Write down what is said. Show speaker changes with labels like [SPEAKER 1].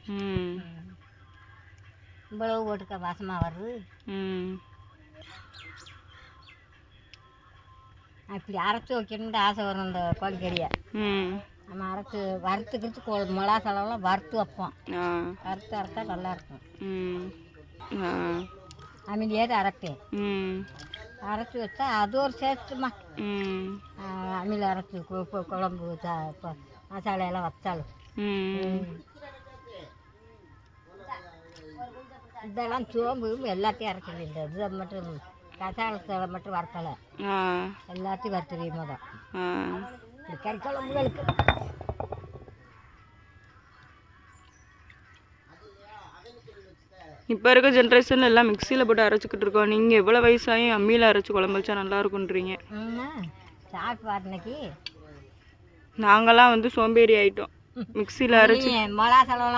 [SPEAKER 1] ம்.
[SPEAKER 2] இவ்வளவு போட்டுக்க வாசமாக வருது.
[SPEAKER 1] ம்.
[SPEAKER 2] அப்படி அரைச்சி வைக்கணும்னு ஆசை வரும் இந்த கோழிக்கறியை.
[SPEAKER 1] ம்.
[SPEAKER 2] நம்ம அரைச்சி வறுத்துக்கிட்டு மிளகா செலவெல்லாம் வறுத்து வைப்போம்.
[SPEAKER 1] ஆ.
[SPEAKER 2] வறுத்து அரைச்சா நல்லாயிருக்கும்.
[SPEAKER 1] ம். ஆ.
[SPEAKER 2] அம்மிலேயே அரைப்பேன்.
[SPEAKER 1] ம்.
[SPEAKER 2] அரைச்சி வச்சா அது ஒரு சேஸ்ட்டுமா.
[SPEAKER 1] ம்.
[SPEAKER 2] அம்மியில் அரைச்சி குழம்பு மசாலையெல்லாம் வச்சாலும்.
[SPEAKER 1] ம்.
[SPEAKER 2] இதெல்லாம் சோம்பு எல்லாத்தையும் அரைக்கல. இந்த இதை மட்டும் கசாலத்தை மட்டும் வறுக்கலை.
[SPEAKER 1] ஆ.
[SPEAKER 2] எல்லாத்தையும் வறுத்துறியுமா தான்
[SPEAKER 1] ஆ.
[SPEAKER 2] இப்படி கறி குழம்புகளுக்கு.
[SPEAKER 1] இப்போ இருக்க ஜென்ரேஷன் எல்லாம் மிக்சியில் போட்டு அரைச்சிக்கிட்டு இருக்கோம். நீங்கள் எவ்வளோ வயசாயும் அம்மியில் அரைச்சி குழம்பு வச்சா நல்லா இருக்குன்றீங்க.
[SPEAKER 2] சாப்பிட்டு பாருனைக்கு
[SPEAKER 1] நாங்களாம் வந்து சோம்பேறி ஆயிட்டோம். மிக்சியில் அரைச்சி
[SPEAKER 2] மிளகா செலவெல்லாம்